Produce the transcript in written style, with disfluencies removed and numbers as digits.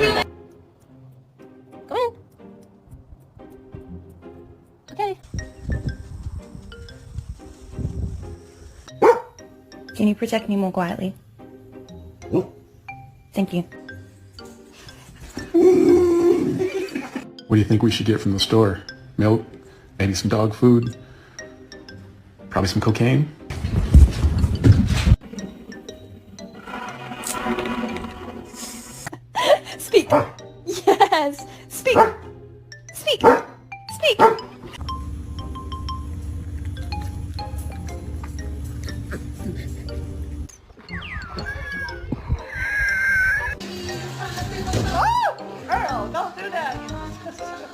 Come in. Okay. Can you protect me more quietly? Thank you. What do you think we should get from the store? Milk? Maybe some dog food? Probably some cocaine? Speak. Yes. Speak.